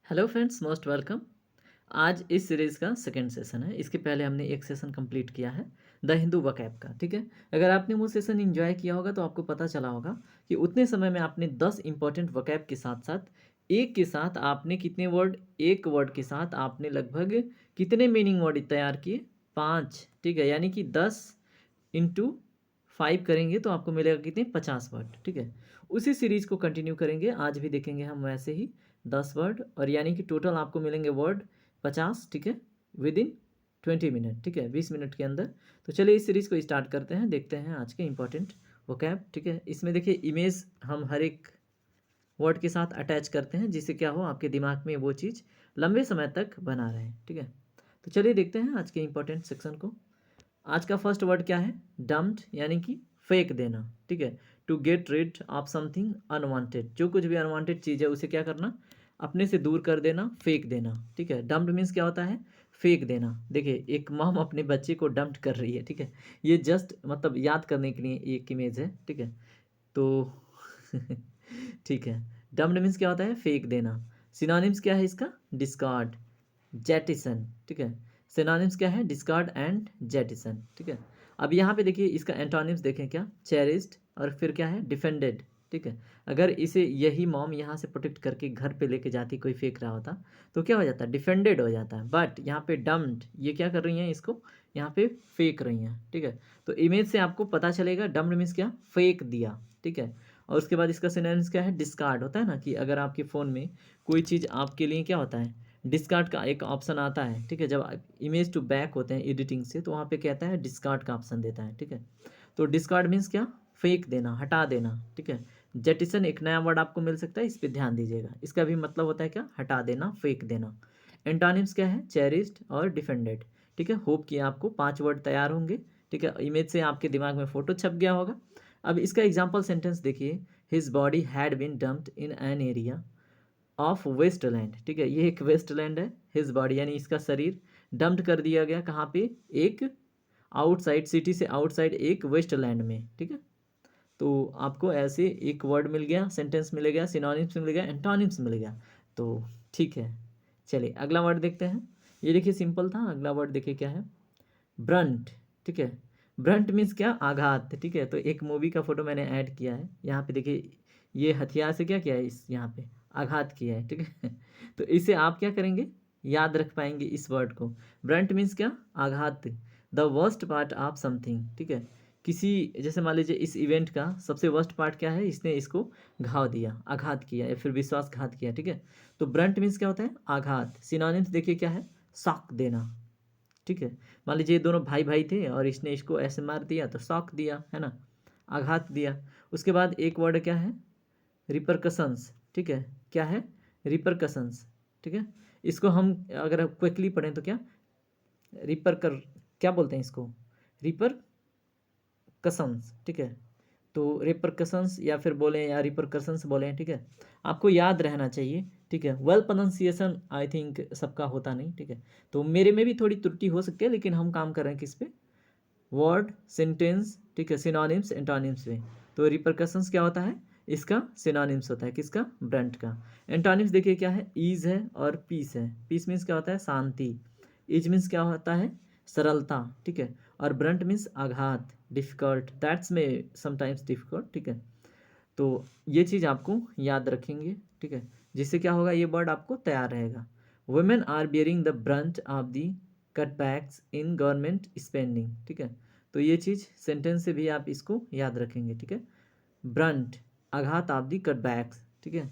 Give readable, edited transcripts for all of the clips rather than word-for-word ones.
Hello friends, most welcome. आज इस series का सेकंड सेशन है। इसके पहले हमने एक सेशन कंप्लीट किया है द हिंदू वकैब का। ठीक है, अगर आपने वो सेशन एंजॉय किया होगा तो आपको पता चला होगा कि उतने समय में आपने 10 इंपॉर्टेंट वकैब के साथ साथ एक के साथ आपने कितने वर्ड, एक वर्ड के साथ आपने लगभग कितने मीनिंग वर्ड तैयार किए, 5। ठीक है, यानी कि 10 इंटू 5 करेंगे तो आपको मिलेगा कितने, 50 वर्ड। ठीक है, उसी सीरीज़ को कंटिन्यू करेंगे। आज भी देखेंगे हम वैसे ही 10 वर्ड, और यानी कि टोटल आपको मिलेंगे वर्ड 50। ठीक है, विद इन 20 मिनट। ठीक है, 20 मिनट के अंदर। तो चलिए इस सीरीज़ को स्टार्ट करते हैं, देखते हैं आज के इंपॉर्टेंट वोकैब। ठीक है, इसमें देखिए इमेज हम हर एक वर्ड के साथ अटैच करते हैं, जिससे क्या हो, आपके दिमाग में वो चीज़ लंबे समय तक बना रहे। ठीक है, तो चलिए देखते हैं आज के इंपॉर्टेंट सेक्शन को। आज का फर्स्ट वर्ड क्या है, डम्प्ड, यानी कि फेंक देना। ठीक है, to get rid of something unwanted, जो कुछ भी अनवांटेड चीज़ है उसे क्या करना, अपने से दूर कर देना, फेंक देना। ठीक है, डम्प्ड मीन्स क्या होता है, फेंक देना। देखिए एक मॉम अपने बच्चे को डम्प्ड कर रही है। ठीक है, ये जस्ट मतलब याद करने के लिए एक इमेज है। ठीक है, तो ठीक है, डम्प्ड मीन्स क्या होता है, फेंक देना। सिनोनिम्स क्या है इसका, डिस्कार्ड, जेटिसन। ठीक है, सिनोनिम्स क्या है, डिस्कार्ड एंड जेटिसन। ठीक है, अब यहाँ पे देखिए इसका एंटोनिम्स देखें, क्या, चेरिस्ड, और फिर क्या है, डिफेंडेड। ठीक है, अगर इसे यही मॉम यहाँ से प्रोटेक्ट करके घर पे लेके जाती, कोई फेंक रहा होता, तो क्या हो जाता है, डिफेंडेड हो जाता है। बट यहाँ पे डम्प्ड, ये क्या कर रही हैं, इसको यहाँ पे फेंक रही हैं। ठीक है, तो इमेज से आपको पता चलेगा डम्प्ड मीन्स क्या, फेंक दिया। ठीक है, और उसके बाद इसका सिनोनिम्स क्या है, डिस्कार्ड। होता है ना कि अगर आपके फ़ोन में कोई चीज़ आपके लिए क्या होता है, डिस्कार्ड का एक ऑप्शन आता है। ठीक है, जब इमेज टू बैक होते हैं एडिटिंग से, तो वहाँ पे कहता है डिस्कार्ड का ऑप्शन देता है। ठीक है, तो डिस्कार्ड मीन्स क्या, फेंक देना, हटा देना। ठीक है, जेटिसन एक नया वर्ड आपको मिल सकता है, इस पर ध्यान दीजिएगा। इसका भी मतलब होता है क्या, हटा देना, फेंक देना। एंटोनिम्स क्या है, चेरिस्ड और डिफेंडेड। ठीक है, होप कि आपको 5 वर्ड तैयार होंगे। ठीक है, इमेज से आपके दिमाग में फोटो छप गया होगा। अब इसका एग्जाम्पल सेंटेंस देखिए, his body had been dumped in an area of wasteland. ठीक है, ये एक वेस्टलैंड है, हिज बॉडी यानी इसका शरीर डंप्ड कर दिया गया, कहाँ पे, एक आउटसाइड, सिटी से आउटसाइड एक वेस्टलैंड में। ठीक है, तो आपको ऐसे एक वर्ड मिल गया, सेंटेंस मिल गया, सिनोनिम्स मिल गया, एंटोनिम्स मिल गया। तो ठीक है, चलिए अगला वर्ड देखते हैं। ये देखिए सिंपल था, अगला वर्ड देखिए क्या है, ब्रंट। ठीक है, ब्रंट मीन्स क्या, आघात। ठीक है, तो एक मूवी का फोटो मैंने ऐड किया है यहाँ पे, देखिए ये हथियार से क्या किया है, इस यहाँ पे आघात किया है। ठीक है, तो इसे आप क्या करेंगे, याद रख पाएंगे इस वर्ड को। ब्रंट मीन्स क्या, आघात, the worst part of something. ठीक है, किसी, जैसे मान लीजिए इस इवेंट का सबसे वर्स्ट पार्ट क्या है, इसने इसको घाव दिया, आघात किया या फिर विश्वासघात किया। ठीक है, तो ब्रंट मीन्स क्या होता है, आघात। सिनोनिम्स देखिए क्या है, शॉक देना। ठीक है, मान लीजिए ये दोनों भाई भाई थे और इसने इसको ऐसे मार दिया, तो शॉक दिया, है ना, आघात दिया। उसके बाद एक वर्ड क्या है, रिपरकशंस। ठीक है, क्या है, रिपरकशंस। ठीक है, इसको हम अगर क्विकली पढ़ें तो क्या, रिपर कर, क्या बोलते हैं इसको, रिपर कसन्स। ठीक है, तो रिपरकशंस या फिर बोलें या रिपरकशंस बोलें। ठीक है, आपको याद रहना चाहिए। ठीक है, वेल प्रोनाउंसिएशन आई थिंक सबका होता नहीं। ठीक है, तो मेरे में भी थोड़ी त्रुटि हो सकती है, लेकिन हम काम कर रहे हैं किस पे, वर्ड, सेंटेंस। ठीक है, सिनोनिम्स, एंटोनिम्स में। तो रिपरकशंस क्या होता है, इसका सिनोनिम्स होता है, किसका, ब्रंट का। एंटोनिम्स देखिए क्या है, ईज है और पीस है। पीस मीन्स क्या होता है, शांति। ईज मीन्स क्या होता है, सरलता। ठीक है, और ब्रंट मीन्स आघात, डिफिकल्ट, दैट्स में समटाइम्स डिफिकल्ट। ठीक है, तो ये चीज़ आपको याद रखेंगे। ठीक है, जिससे क्या होगा, ये वर्ड आपको तैयार रहेगा। Women are bearing the brunt of the cutbacks in government spending. ठीक है, तो ये चीज़ सेंटेंस से भी आप इसको याद रखेंगे। ठीक है, ब्रंट, आघात ऑफ द कटबैक्स। ठीक है,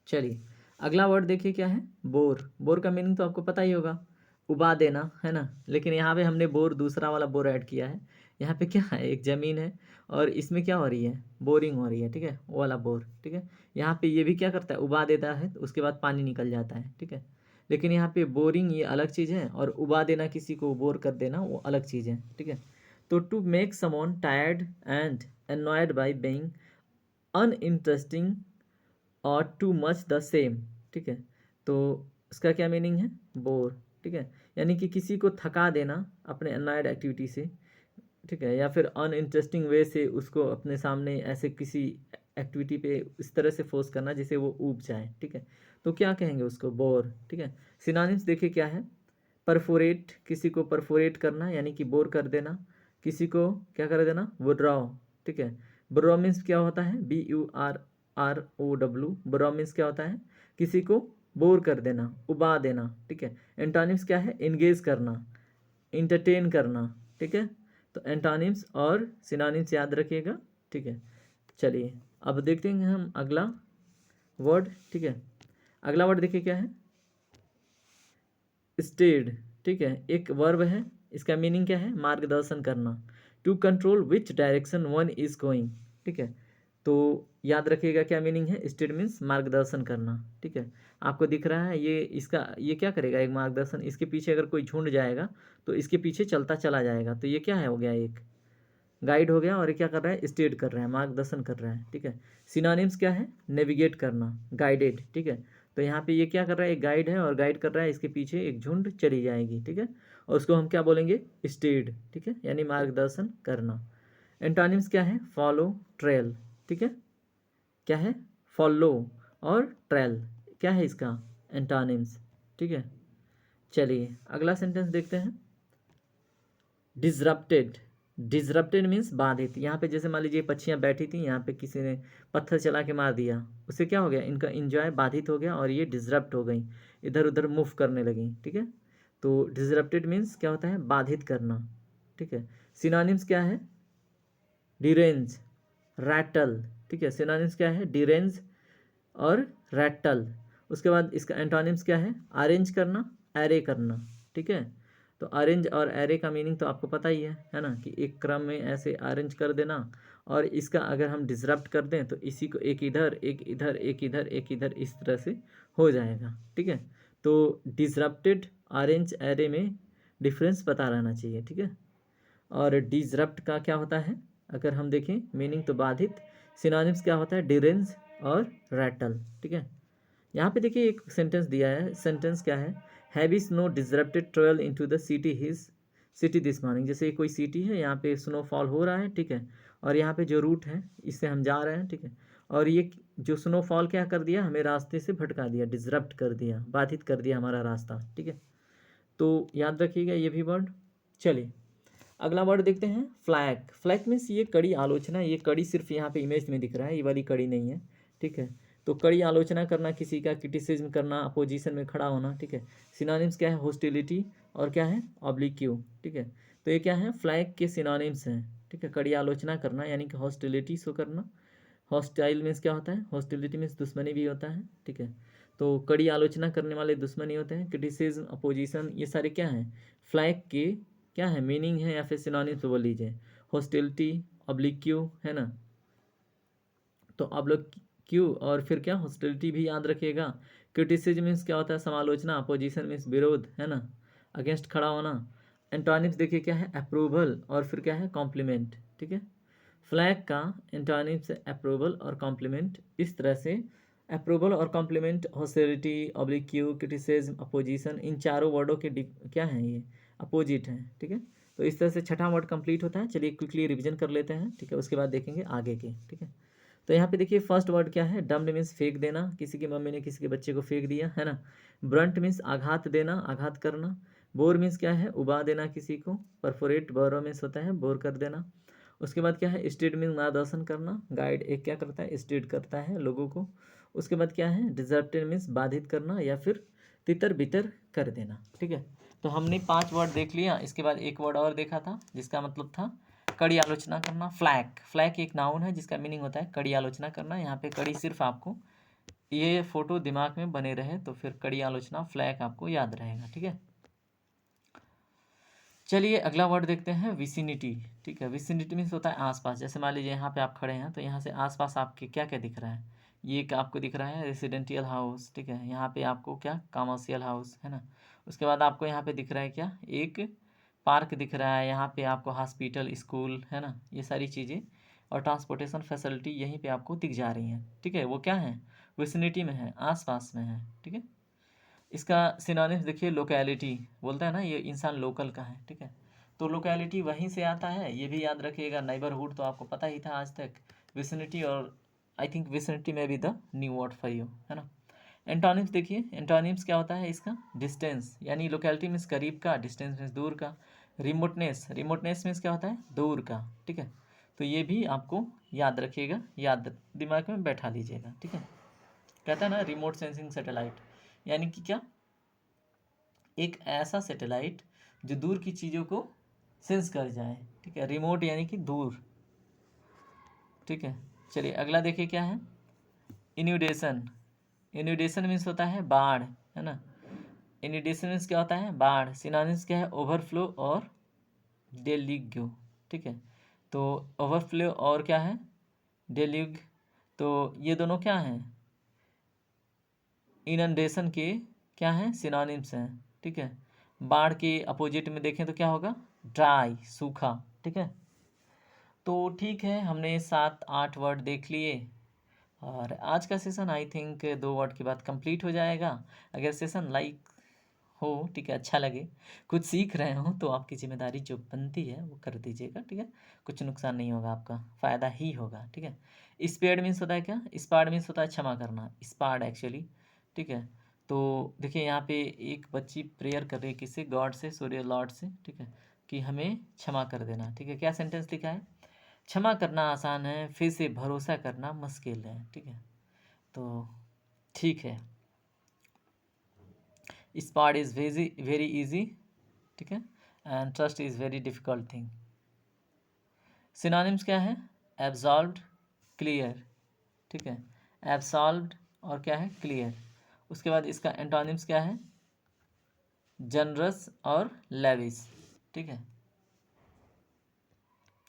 चलिए अगला वर्ड देखिए क्या है, बोर। बोर का मीनिंग तो आपको पता ही होगा, उबा देना, है ना। लेकिन यहाँ पे हमने बोर, दूसरा वाला बोर ऐड किया है। यहाँ पे क्या है, एक ज़मीन है और इसमें क्या हो रही है, बोरिंग हो रही है। ठीक है, वो वाला बोर। ठीक है, यहाँ पे ये भी क्या करता है, उबा देता है, तो उसके बाद पानी निकल जाता है। ठीक है, लेकिन यहाँ पे बोरिंग ये अलग चीज़ है, और उबा देना, किसी को बोर कर देना, वो अलग चीज़ है। ठीक है, तो to make someone tired and annoyed by being uninteresting और टू मच द सेम। ठीक है, तो इसका क्या मीनिंग है, बोर। ठीक है, यानी कि किसी को थका देना अपने अनवायर्ड एक्टिविटी से। ठीक है, या फिर अनइंटरेस्टिंग वे से उसको अपने सामने ऐसे किसी एक्टिविटी पे इस तरह से फोर्स करना जिससे वो ऊब जाए, ठीक है। तो क्या कहेंगे उसको, बोर, ठीक है। सिनोनिम्स देखिए क्या है, परफोरेट, किसी को परफोरेट करना यानी कि बोर कर देना, किसी को क्या कर देना, बुर्राव, ठीक है। बुर्राव मीन्स क्या होता है, BURROW, बुर्राव मीन्स क्या होता है, किसी को बोर कर देना, उबा देना, ठीक है। एंटोनिम्स क्या है, एंगेज करना, इंटरटेन करना, ठीक है। तो एंटोनिम्स और सिनोनिम्स याद रखिएगा, ठीक है। चलिए अब देखते हैं हम अगला वर्ड, ठीक है। अगला वर्ड देखिए क्या है, स्टेड, ठीक है। एक वर्ब है, इसका मीनिंग क्या है, मार्गदर्शन करना, to control which direction one is going, ठीक है। तो याद रखिएगा क्या मीनिंग है, स्टेड मीन्स मार्गदर्शन करना, ठीक है। आपको दिख रहा है ये, इसका ये क्या करेगा, एक मार्गदर्शन, इसके पीछे अगर कोई झुंड जाएगा तो इसके पीछे चलता चला जाएगा, तो ये क्या है, हो गया एक गाइड हो गया, और ये क्या कर रहा है, स्टेड कर रहा है, मार्गदर्शन कर रहा है, ठीक है। सिनोनिम्स क्या है, नेविगेट करना, गाइडेड, ठीक है। तो यहाँ पे ये क्या कर रहा है, एक गाइड है और गाइड कर रहा है, इसके पीछे एक झुंड चली जाएगी, ठीक है। और उसको हम क्या बोलेंगे, स्टेड, ठीक है, यानी मार्गदर्शन करना। एंटोनिम्स क्या है, फॉलो, ट्रेल, ठीक है। क्या है, फॉलो और ट्रेल, क्या है इसका एंटोनिम्स, ठीक है। चलिए अगला सेंटेंस देखते हैं, डिसरप्टेड, डिसरप्टेड मीन्स बाधित। यहाँ पे जैसे मान लीजिए पक्षियाँ बैठी थी, यहाँ पे किसी ने पत्थर चला के मार दिया, उससे क्या हो गया, इनका इंजॉय बाधित हो गया और ये डिसरप्ट हो गई, इधर उधर मूव करने लगी, ठीक है। तो डिसरप्टेड मीन्स क्या होता है, बाधित करना, ठीक है। सिनोनिम्स क्या है, डिरेंज, रैटल, ठीक है। सिनोनिम्स क्या है, डिरेंज और रैटल। उसके बाद इसका एंटोनिम्स क्या है, अरेंज करना, एरे करना, ठीक है। तो अरेंज और एरे का मीनिंग तो आपको पता ही है ना, कि एक क्रम में ऐसे अरेंज कर देना, और इसका अगर हम डिसरप्ट कर दें तो इसी को एक इधर एक इधर एक इधर एक इधर इस तरह से हो जाएगा, ठीक है। तो डिसरप्टेड, अरेंज, एरे में डिफरेंस पता रहना चाहिए, ठीक है। और डिसरप्ट का क्या होता है, अगर हम देखें मीनिंग तो बाधित, सिनोनिम्स क्या होता है, डिरेंज और रैटल, ठीक है। यहाँ पे देखिए एक सेंटेंस दिया है, सेंटेंस क्या है, have is no disrupted travel into the city his city this morning. जैसे कोई सिटी है, यहाँ पे स्नोफॉल हो रहा है, ठीक है, और यहाँ पे जो रूट है इससे हम जा रहे हैं, ठीक है। और ये जो स्नोफॉल क्या कर दिया, हमें रास्ते से भटका दिया, डिसरप्ट कर दिया, बाधित कर दिया हमारा रास्ता, ठीक है। तो याद रखिएगा ये भी वर्ड। चलिए अगला वर्ड देखते हैं, फ्लैग। फ्लैग मीन्स ये कड़ी आलोचना, ये कड़ी सिर्फ यहाँ पे इमेज में दिख रहा है, ये वाली कड़ी नहीं है, ठीक है। तो कड़ी आलोचना करना, किसी का क्रिटिसिज्म करना, अपोजिशन में खड़ा होना, ठीक है। सिनोनिम्स क्या है, हॉस्टिलिटी और क्या है, ऑब्लिक्यू, ठीक है। तो ये क्या है, फ्लैग के सिनोनिम्स हैं, ठीक है। कड़ी आलोचना करना यानी कि हॉस्टिलिटी शो करना, हॉस्टाइल मीन्स क्या होता है, हॉस्टिलिटी मीन्स दुश्मनी भी होता है, ठीक है। तो कड़ी आलोचना करने वाले दुश्मनी होते हैं, क्रिटिसिज्म, अपोजिशन, ये सारे क्या हैं, फ्लैग के क्या है, मीनिंग है या फिर सिनोनिम्स बोल लीजिए। हॉस्टिलिटी, ऑब्लिक्यू, है ना। तो आप लोग क्यों, और फिर क्या, हॉस्टिलिटी भी याद रखिएगा। क्रिटिसिज्म मीन्स क्या होता है, समालोचना, अपोजिशन मीन्स विरोध, है ना, अगेंस्ट खड़ा होना। एंटोनिम्स देखिए क्या है, अप्रूवल और फिर क्या है, कॉम्प्लीमेंट, ठीक है। फ्लैग का एंटोनिम्स है अप्रूवल और कॉम्प्लीमेंट, इस तरह से अप्रूवल और कॉम्प्लीमेंट, हॉस्टिलिटी, ऑब्लिक्यू, क्रिटिसिज्म, अपोजिशन, इन चारों वर्डों के क्या हैं, ये अपोजिट हैं, ठीक है। तो इस तरह से छठा वर्ड कंप्लीट होता है। चलिए क्विकली रिवीजन कर लेते हैं, ठीक है, उसके बाद देखेंगे आगे के, ठीक है। तो यहाँ पे देखिए फर्स्ट वर्ड क्या है, डम्ड मीन्स फेंक देना, किसी की मम्मी ने किसी के बच्चे को फेंक दिया, है ना। ब्रंट मीन्स आघात देना, आघात करना। बोर मीन्स क्या है, उबा देना किसी को। परफोरेट, बोरो मीन्स होता है बोर कर देना। उसके बाद क्या है, स्टेड मीन्स मार्गदर्शन करना, गाइड एक क्या करता है, स्टेड करता है लोगों को। उसके बाद क्या है, डिसरप्टेड मीन्स बाधित करना या फिर तितर बितर कर देना, ठीक है। तो हमने 5 वर्ड देख लिया, इसके बाद एक वर्ड और देखा था जिसका मतलब था कड़ी आलोचना करना, फ्लैग। फ्लैग एक नाउन है जिसका मीनिंग होता है कड़ी आलोचना करना। यहाँ पे कड़ी सिर्फ आपको ये फोटो दिमाग में बने रहे तो फिर कड़ी आलोचना, फ्लैग आपको याद रहेगा, ठीक है। चलिए अगला वर्ड देखते हैं, विसिनिटी, ठीक है। विसिनिटी मीन्स होता है आसपास। जैसे मान लीजिए यहाँ पे आप खड़े हैं तो यहाँ से आसपास आपके क्या क्या दिख रहा है, ये क्या आपको दिख रहा है, रेसिडेंशियल हाउस, ठीक है। यहाँ पे आपको क्या, कमर्शियल हाउस, है ना। उसके बाद आपको यहाँ पे दिख रहा है क्या, एक पार्क दिख रहा है, यहाँ पे आपको हॉस्पिटल, स्कूल, है ना, ये सारी चीज़ें और ट्रांसपोर्टेशन फैसिलिटी यहीं पे आपको दिख जा रही हैं, ठीक है। वो क्या है, विसिनिटी में है, आसपास में है, ठीक है। इसका सिनोनिम्स देखिए, लोकेलिटी, बोलता है ना ये इंसान लोकल का है, ठीक है। तो लोकेलिटी वहीं से आता है, ये भी याद रखिएगा। नेबरहुड तो आपको पता ही था आज तक। विसिनिटी और आई थिंक विसिनिटी में भी the new word for you, है ना। एंटोनिम्स देखिए, एंटोनिम्स क्या होता है इसका, डिस्टेंस यानी लोकेलिटी मीन्स करीब का, डिस्टेंस मीन्स दूर का, रिमोटनेस, रिमोटनेस मीन्स क्या होता है, दूर का, ठीक है। तो ये भी आपको याद रखिएगा, याद दिमाग में बैठा लीजिएगा, ठीक है। कहता है ना रिमोट सेंसिंग सैटेलाइट, यानी कि क्या, एक ऐसा सैटेलाइट जो दूर की चीज़ों को सेंस कर जाए, ठीक है। रिमोट यानी कि दूर, ठीक है। चलिए अगला देखिए क्या है, इन्यूडेशन। इन्यूडेशन मीन्स होता है बाढ़, है ना। इन्यूडेशन मीन्स क्या होता है, बाढ़। सिनोनिम्स क्या है, ओवरफ्लो और डेल्यूग, ठीक है। तो ओवरफ्लो और क्या है, डेल्यूग, तो ये दोनों क्या हैं, इनंडेशन के क्या हैं, सिनोनिम्स हैं, ठीक है। बाढ़ के अपोजिट में देखें तो क्या होगा, ड्राई, सूखा, ठीक है। तो ठीक है, हमने 7-8 वर्ड देख लिए और आज का सेशन आई थिंक 2 वर्ड के बाद कंप्लीट हो जाएगा। अगर सेशन लाइक हो, ठीक है, अच्छा लगे, कुछ सीख रहे हो तो आपकी जिम्मेदारी जो बनती है वो कर दीजिएगा, ठीक है। कुछ नुकसान नहीं होगा, आपका फ़ायदा ही होगा, ठीक है। स्पेड मीन्स होता है क्या, स्पार्ड मीन्स होता है क्षमा करना, स्पार्ड एक्चुअली, ठीक है। तो देखिए यहाँ पे एक बच्ची प्रेयर कर रही है किसी गॉड से, सूर्य लॉर्ड से, ठीक है, कि हमें क्षमा कर देना, ठीक है। क्या सेंटेंस लिखा है, क्षमा करना आसान है, फिर से भरोसा करना मुश्किल है, ठीक है। तो ठीक है, स्पार्ड इज़ वेरी इजी, ठीक है, and trust is very difficult thing. Synonyms क्या है, एब्जॉल्व्ड, क्लियर, ठीक है, एब्सॉल्व्ड और क्या है, क्लियर। उसके बाद इसका एंटोनिम्स क्या है, जनरस और लेविस, ठीक है।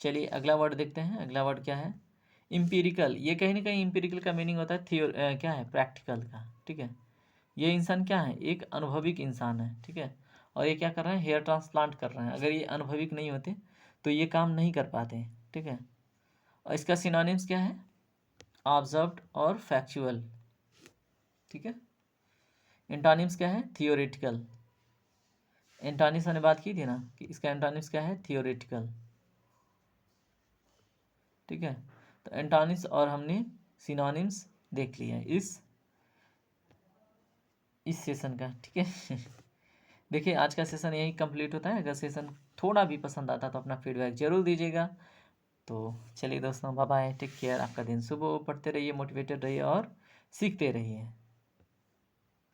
चलिए अगला वर्ड देखते हैं, अगला वर्ड क्या है, इम्पीरिकल। ये कहीं ना कहीं इम्पीरिकल का मीनिंग होता है क्या है, प्रैक्टिकल का, ठीक है। ये इंसान क्या है, एक अनुभविक इंसान है, ठीक है। और ये क्या कर रहे हैं, हेयर ट्रांसप्लांट कर रहे हैं। अगर ये अनुभविक नहीं होते तो ये काम नहीं कर पाते, ठीक है। और इसका सिनोनिम्स क्या है, ऑब्जर्व्ड और फैक्चुअल, ठीक है। एंटोनिम्स क्या है, थियोरेटिकल। एंटोनिम्स मैंने बात की थी ना कि इसका एंटोनिम्स क्या है, थियोरेटिकल, ठीक है। तो एंटोनिम्स और हमने सिनोनिम्स देख लिया इस सेशन का, ठीक है। देखिए आज का सेशन यही कंप्लीट होता है। अगर सेशन थोड़ा भी पसंद आता तो अपना फीडबैक जरूर दीजिएगा। तो चलिए दोस्तों, बाय बाय, टेक केयर, आपका दिन शुभ हो, पढ़ते रहिए, मोटिवेटेड रहिए और सीखते रहिए।